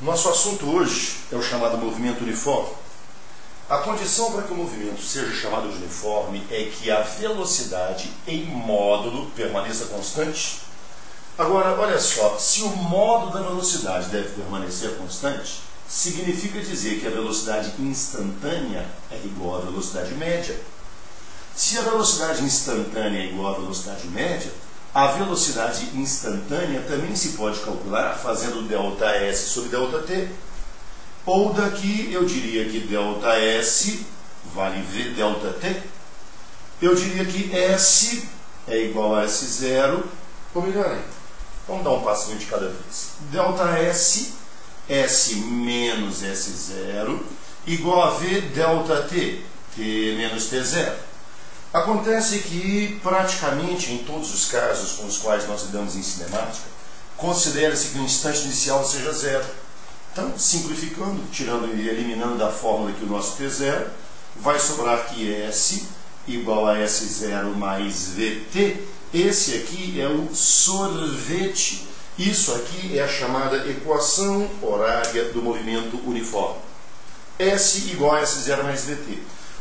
Nosso assunto hoje é o chamado movimento uniforme. A condição para que o movimento seja chamado de uniforme é que a velocidade em módulo permaneça constante. Agora, olha só, se o módulo da velocidade deve permanecer constante, significa dizer que a velocidade instantânea é igual à velocidade média. Se a velocidade instantânea é igual à velocidade média, a velocidade instantânea também se pode calcular fazendo ΔS sobre ΔT. Ou daqui eu diria que ΔS vale V ΔT. Eu diria que S é igual a S0, ou melhor ainda, vamos dar um passinho de cada vez. ΔS, S menos S0, igual a V ΔT, T menos T0. Acontece que, praticamente em todos os casos com os quais nós lidamos em cinemática, considera-se que o instante inicial seja zero. Então, simplificando, tirando e eliminando da fórmula aqui o nosso T0, vai sobrar que S igual a S0 mais VT. Esse aqui é o sorvete. Isso aqui é a chamada equação horária do movimento uniforme. S igual a S0 mais VT.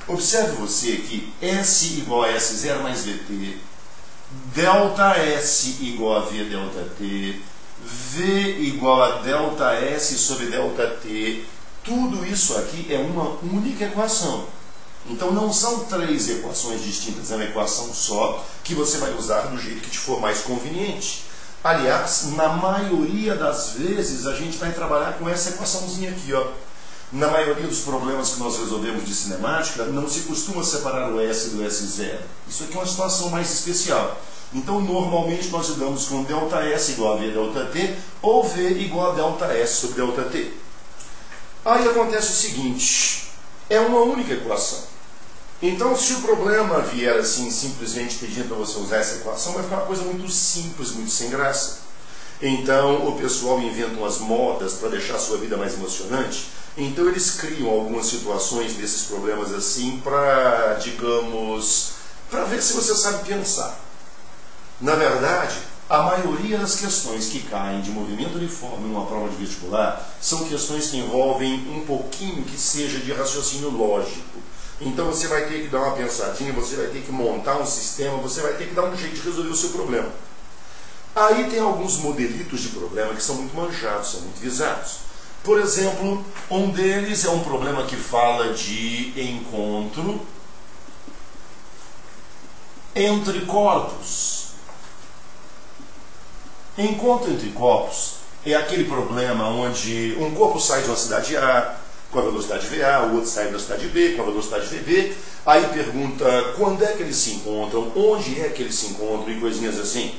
Observe você que S igual a S0 mais VT, ΔS igual a V ΔT, V igual a ΔS sobre ΔT, tudo isso aqui é uma única equação. Então não são três equações distintas, é uma equação só que você vai usar do jeito que te for mais conveniente. Aliás, na maioria das vezes a gente vai trabalhar com essa equaçãozinha aqui, ó. Na maioria dos problemas que nós resolvemos de cinemática, não se costuma separar o S do S0. Isso aqui é uma situação mais especial. Então, normalmente, nós lidamos com ΔS igual a V ΔT ou V igual a ΔS sobre ΔT. Aí acontece o seguinte, é uma única equação. Então, se o problema vier assim, simplesmente pedindo para você usar essa equação, vai ficar uma coisa muito simples, muito sem graça. Então, o pessoal inventa umas modas para deixar a sua vida mais emocionante. Então eles criam algumas situações desses problemas assim para, digamos, para ver se você sabe pensar. Na verdade, a maioria das questões que caem de movimento uniforme numa prova de vestibular são questões que envolvem um pouquinho que seja de raciocínio lógico. Então você vai ter que dar uma pensadinha, você vai ter que montar um sistema, você vai ter que dar um jeito de resolver o seu problema. Aí tem alguns modelitos de problema que são muito manjados, são muito visados. Por exemplo, um deles é um problema que fala de encontro entre corpos. Encontro entre corpos é aquele problema onde um corpo sai de uma cidade A com a velocidade VA, o outro sai da cidade B com a velocidade VB. Aí pergunta quando é que eles se encontram, onde é que eles se encontram e coisinhas assim.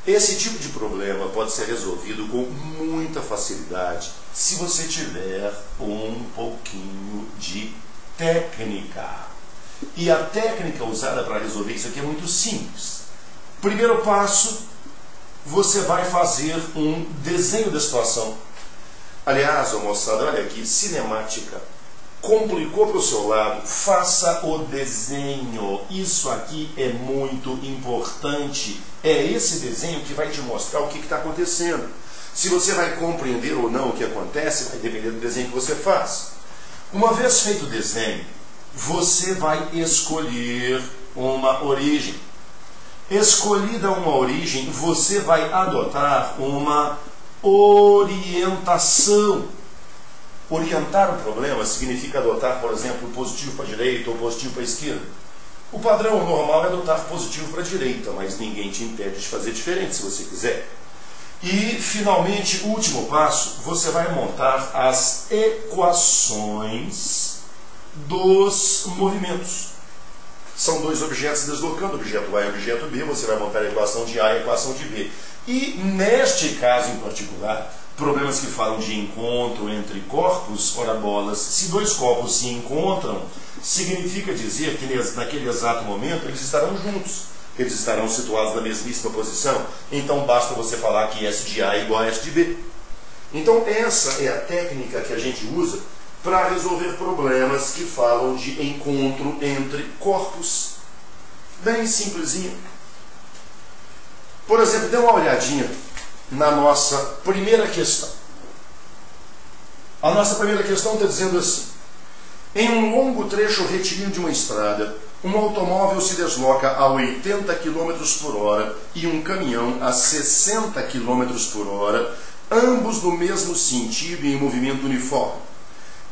Esse tipo de problema pode ser resolvido com muita facilidade se você tiver um pouquinho de técnica. E a técnica usada para resolver isso aqui é muito simples. Primeiro passo, você vai fazer um desenho da situação. Aliás, moçada, olha aqui, cinemática. Complicou para o seu lado, faça o desenho. Isso aqui é muito importante. É esse desenho que vai te mostrar o que está acontecendo. Se você vai compreender ou não o que acontece, vai depender do desenho que você faz. Uma vez feito o desenho, você vai escolher uma origem. Escolhida uma origem, você vai adotar uma orientação. Orientar o problema significa adotar, por exemplo, positivo para a direita ou positivo para a esquerda. O padrão normal é adotar positivo para a direita, mas ninguém te impede de fazer diferente se você quiser. E, finalmente, último passo, você vai montar as equações dos movimentos. São dois objetos se deslocando, objeto A e objeto B, você vai montar a equação de A e a equação de B. E, neste caso em particular, problemas que falam de encontro entre corpos, ora bolas, se dois corpos se encontram, significa dizer que naquele exato momento eles estarão juntos. eles estarão situados na mesmíssima posição. Então basta você falar que S de A é igual a S de B. Então essa é a técnica que a gente usa para resolver problemas que falam de encontro entre corpos. Bem simplesinho. Por exemplo, dê uma olhadinha na nossa primeira questão. A nossa primeira questão está dizendo assim: em um longo trecho retilíneo de uma estrada, um automóvel se desloca a 80 km por hora e um caminhão a 60 km por hora, ambos no mesmo sentido e em movimento uniforme.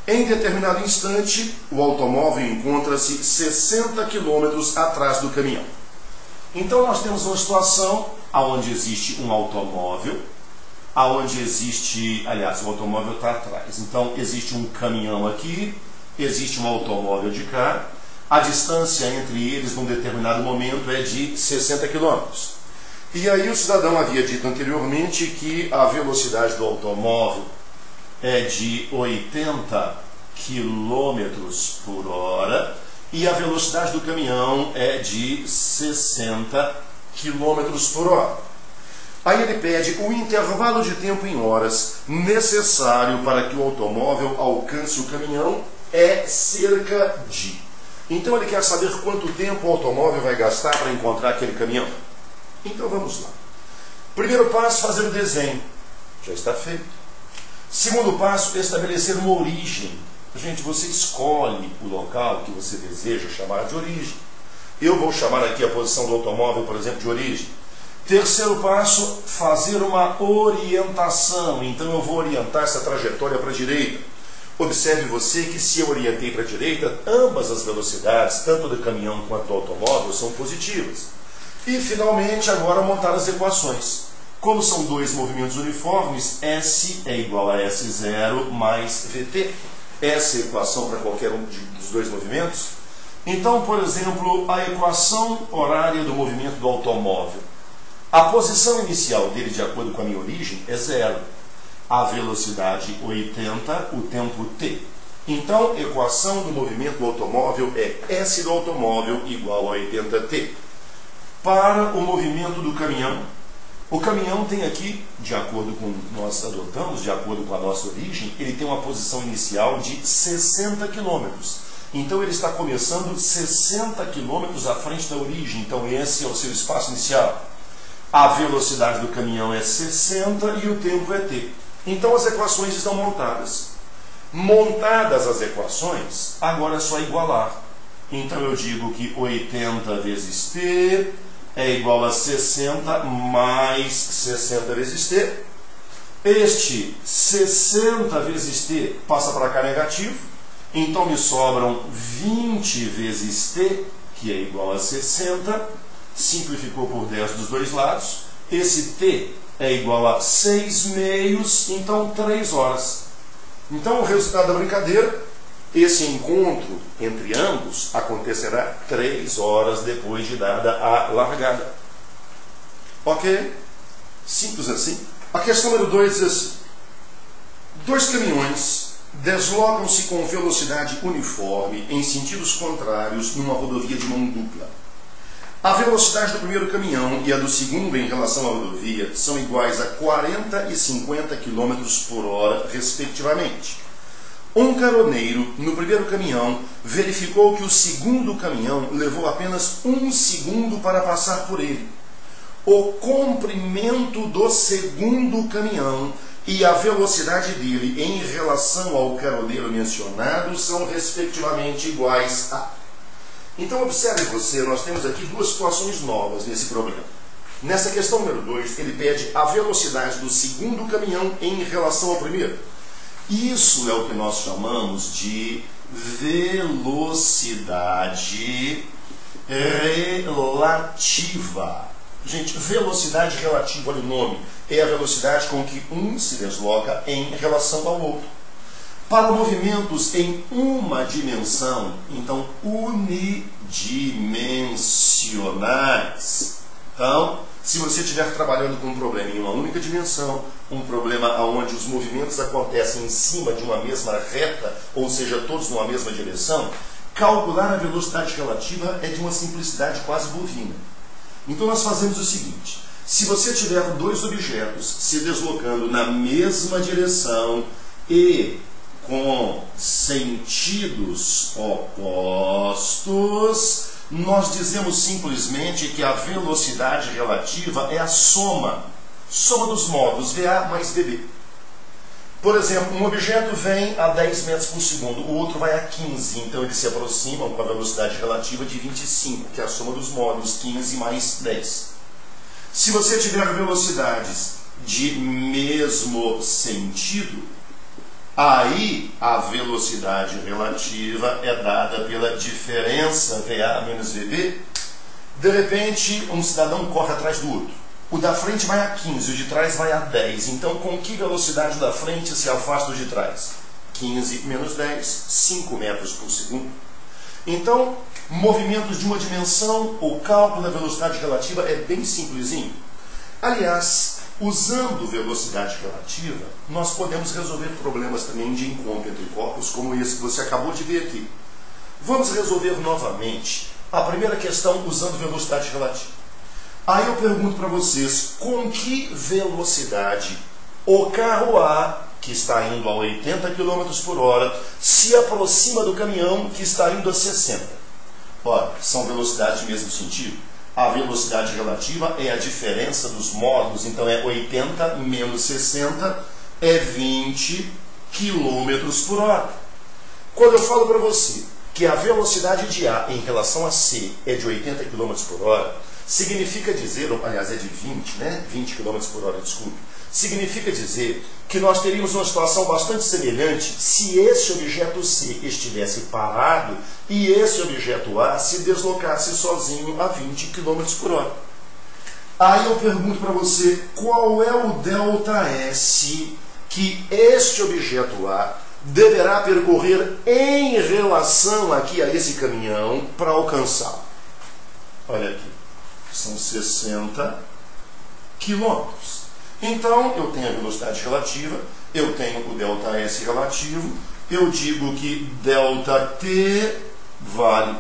Em determinado instante, o automóvel encontra-se 60 km atrás do caminhão. Então nós temos uma situação onde existe um automóvel, onde existe, aliás, o automóvel está atrás. Então existe um caminhão aqui, existe um automóvel de cá, a distância entre eles num determinado momento é de 60 km. E aí o cidadão havia dito anteriormente que a velocidade do automóvel é de 80 km por hora e a velocidade do caminhão é de 60 km por hora. Aí ele pede o intervalo de tempo em horas necessário para que o automóvel alcance o caminhão é cerca de. Então ele quer saber quanto tempo o automóvel vai gastar para encontrar aquele caminhão. Então vamos lá. Primeiro passo, fazer o desenho. Já está feito. Segundo passo, estabelecer uma origem. Gente, você escolhe o local que você deseja chamar de origem. Eu vou chamar aqui a posição do automóvel, por exemplo, de origem. Terceiro passo, fazer uma orientação. Então eu vou orientar essa trajetória para a direita. Observe você que se eu orientei para a direita, ambas as velocidades, tanto do caminhão quanto do automóvel, são positivas. E finalmente agora montar as equações. Como são dois movimentos uniformes, S é igual a S0 mais VT. Essa é a equação para qualquer um dos dois movimentos. Então, por exemplo, a equação horária do movimento do automóvel. A posição inicial dele, de acordo com a minha origem, é 0. A velocidade 80, o tempo t. Então, equação do movimento do automóvel é S do automóvel igual a 80t. Para o movimento do caminhão, o caminhão tem aqui, de acordo com nós adotamos, de acordo com a nossa origem, ele tem uma posição inicial de 60 km. Então ele está começando 60 km à frente da origem, então esse é o seu espaço inicial. A velocidade do caminhão é 60 e o tempo é t. Então as equações estão montadas. Montadas as equações, agora é só igualar. Então eu digo que 80 vezes t é igual a 60 mais 60 vezes t. Este 60 vezes t passa para cá negativo. Então me sobram 20 vezes t, que é igual a 60. Simplificou por 10 dos dois lados. Esse t é igual a 6 meios, então 3 horas. Então o resultado da brincadeira, esse encontro entre ambos acontecerá 3 horas depois de dada a largada. Ok? Simples assim. A questão número 2 diz assim: dois caminhões deslocam-se com velocidade uniforme em sentidos contrários numa rodovia de mão dupla. A velocidade do primeiro caminhão e a do segundo em relação à rodovia são iguais a 40 e 50 km por hora, respectivamente. Um caroneiro, no primeiro caminhão, verificou que o segundo caminhão levou apenas 1 segundo para passar por ele. O comprimento do segundo caminhão e a velocidade dele em relação ao caroneiro mencionado são, respectivamente, iguais a... Então, observe você, nós temos aqui duas situações novas nesse problema. Nessa questão número 2, ele pede a velocidade do segundo caminhão em relação ao primeiro. Isso é o que nós chamamos de velocidade relativa. Gente, velocidade relativa, olha o nome, é a velocidade com que um se desloca em relação ao outro. Para movimentos em uma dimensão, então unidimensionais. Então, se você estiver trabalhando com um problema em uma única dimensão, um problema onde os movimentos acontecem em cima de uma mesma reta, ou seja, todos numa mesma direção, calcular a velocidade relativa é de uma simplicidade quase bovina. Então nós fazemos o seguinte: se você tiver dois objetos se deslocando na mesma direção e com sentidos opostos, nós dizemos simplesmente que a velocidade relativa é a soma dos modos VA mais VB. Por exemplo, um objeto vem a 10 metros por segundo, o outro vai a 15, então eles se aproximam com a velocidade relativa de 25, que é a soma dos modos 15 mais 10. Se você tiver velocidades de mesmo sentido, aí a velocidade relativa é dada pela diferença VA menos VB. De repente, um cidadão corre atrás do outro. O da frente vai a 15, o de trás vai a 10. Então, com que velocidade o da frente se afasta do de trás? 15 menos 10, 5 metros por segundo. Então, movimentos de uma dimensão, o cálculo da velocidade relativa é bem simplesinho. Aliás, usando velocidade relativa, nós podemos resolver problemas também de encontro entre corpos, como esse que você acabou de ver aqui. Vamos resolver novamente a primeira questão usando velocidade relativa. Aí eu pergunto para vocês, com que velocidade o carro A, que está indo a 80 km por hora, se aproxima do caminhão que está indo a 60? Ora, são velocidades de mesmo sentido. A velocidade relativa é a diferença dos modos, então é 80 menos 60 é 20 km por hora. Quando eu falo para você que a velocidade de A em relação a C é de 80 km por hora, significa dizer, aliás é de 20, né? 20 km por hora, desculpe. Significa dizer que nós teríamos uma situação bastante semelhante se esse objeto C estivesse parado e esse objeto A se deslocasse sozinho a 20 km por hora. Aí eu pergunto para você, qual é o ΔS que este objeto A deverá percorrer em relação aqui a esse caminhão para alcançar? Olha aqui, são 60 quilômetros. Então, eu tenho a velocidade relativa, eu tenho o ΔS relativo, eu digo que ΔT vale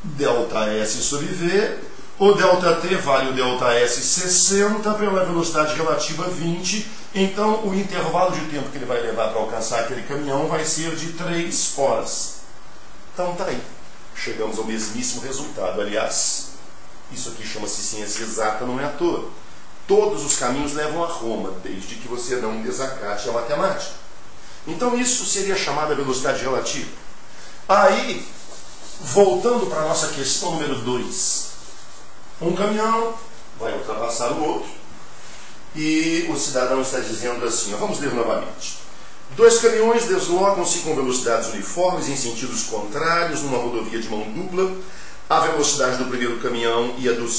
ΔS sobre V, o ΔT vale o ΔS 60 pela velocidade relativa 20, então o intervalo de tempo que ele vai levar para alcançar aquele caminhão vai ser de 3 horas. Então tá aí, chegamos ao mesmíssimo resultado. Aliás, isso aqui chama-se ciência exata, não é à toa. Todos os caminhos levam a Roma, desde que você não desacate a matemática. Então isso seria chamada velocidade relativa. Aí, voltando para a nossa questão número 2. Um caminhão vai ultrapassar o outro e o cidadão está dizendo assim, vamos ler novamente. 2 caminhões deslocam-se com velocidades uniformes em sentidos contrários numa rodovia de mão dupla. A velocidade do primeiro caminhão e a do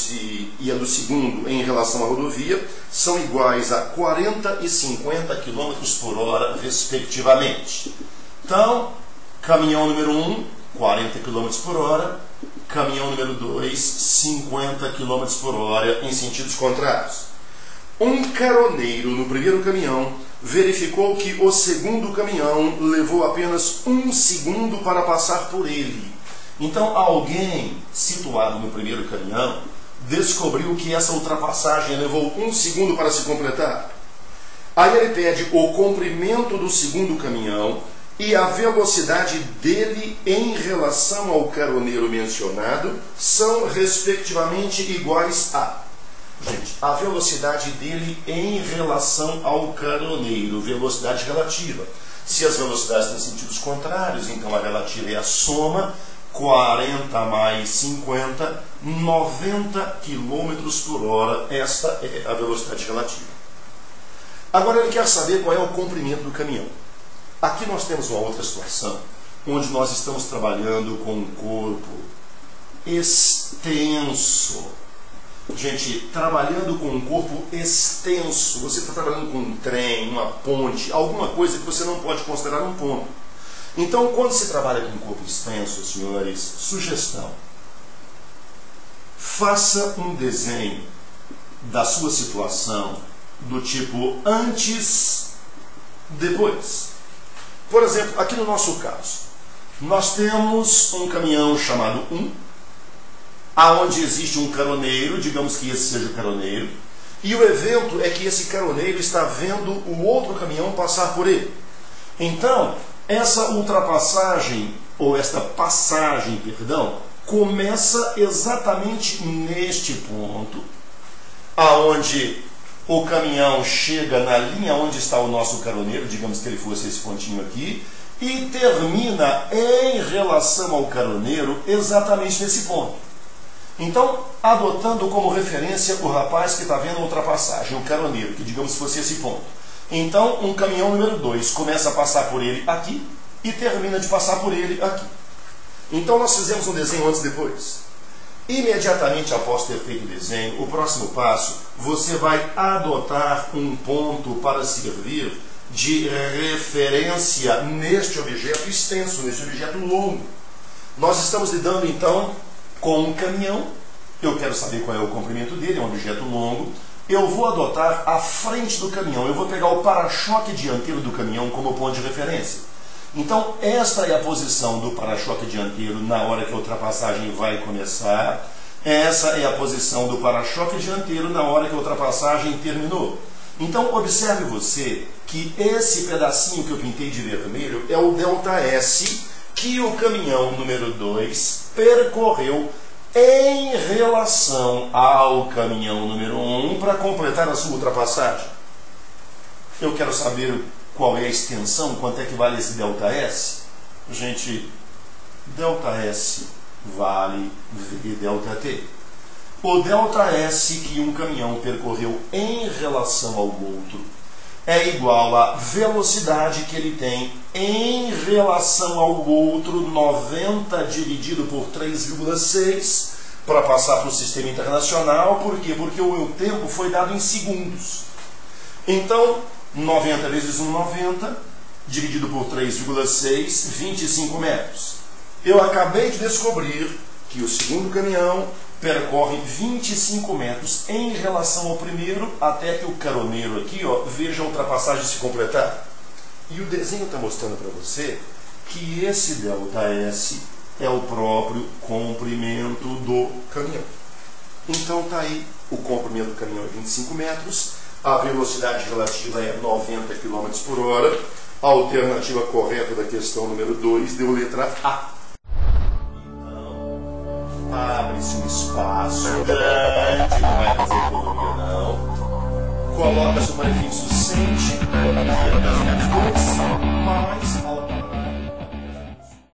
segundo em relação à rodovia são iguais a 40 e 50 km por hora, respectivamente. Então, caminhão número 1, 40 km por hora. Caminhão número 2, 50 km por hora, em sentidos contrários. Um caroneiro no primeiro caminhão verificou que o segundo caminhão levou apenas 1 segundo para passar por ele. Então, alguém situado no primeiro caminhão descobriu que essa ultrapassagem levou 1 segundo para se completar. Aí ele pede o comprimento do segundo caminhão e a velocidade dele em relação ao caroneiro mencionado são, respectivamente, iguais a... Gente, a velocidade dele em relação ao caroneiro, velocidade relativa. Se as velocidades têm sentidos contrários, então a relativa é a soma, 40 mais 50, 90 km por hora, esta é a velocidade relativa. Agora ele quer saber qual é o comprimento do caminhão. Aqui nós temos uma outra situação, onde nós estamos trabalhando com um corpo extenso. Gente, trabalhando com um corpo extenso, você está trabalhando com um trem, uma ponte, alguma coisa que você não pode considerar um ponto. Então, quando se trabalha com um corpo extenso, senhores, sugestão, faça um desenho da sua situação do tipo antes, depois. Por exemplo, aqui no nosso caso, nós temos um caminhão chamado 1 aonde existe um caroneiro, digamos que esse seja o caroneiro, e o evento é que esse caroneiro está vendo o outro caminhão passar por ele. Então, essa ultrapassagem, ou esta passagem, perdão, começa exatamente neste ponto, aonde o caminhão chega na linha onde está o nosso caroneiro, digamos que ele fosse esse pontinho aqui, e termina em relação ao caroneiro exatamente nesse ponto. Então, adotando como referência o rapaz que está vendo a ultrapassagem, o caroneiro, que digamos fosse esse ponto. Então, um caminhão número 2 começa a passar por ele aqui e termina de passar por ele aqui. Então, nós fizemos um desenho antes e depois. Imediatamente após ter feito o desenho, o próximo passo, você vai adotar um ponto para servir de referência neste objeto extenso, neste objeto longo. Nós estamos lidando então com um caminhão, eu quero saber qual é o comprimento dele, é um objeto longo, eu vou adotar a frente do caminhão, eu vou pegar o para-choque dianteiro do caminhão como ponto de referência. Então, esta é a posição do para-choque dianteiro na hora que a ultrapassagem vai começar, essa é a posição do para-choque dianteiro na hora que a ultrapassagem terminou. Então, observe você que esse pedacinho que eu pintei de vermelho é o ΔS que o caminhão número 2 percorreu em relação ao caminhão número 1 para completar a sua ultrapassagem. Eu quero saber qual é a extensão, quanto é que vale esse ΔS? Gente, ΔS vale V ΔT. O ΔS que um caminhão percorreu em relação ao outro é igual à velocidade que ele tem em relação ao outro, 90 dividido por 3,6, para passar para o sistema internacional. Por quê? Porque o tempo foi dado em segundos. Então, 90 vezes 1,90, dividido por 3,6, 25 metros. Eu acabei de descobrir que o segundo caminhão percorre 25 metros em relação ao primeiro, até que o caroneiro aqui, ó, veja a ultrapassagem se completar. E o desenho está mostrando para você que esse ΔS é o próprio comprimento do caminhão. Então está aí, o comprimento do caminhão é 25 metros, a velocidade relativa é 90 km por hora, a alternativa correta da questão número 2 deu letra A. Abre-se um espaço grande, não vai fazer economia não. Coloca-se o prefixo sente, mais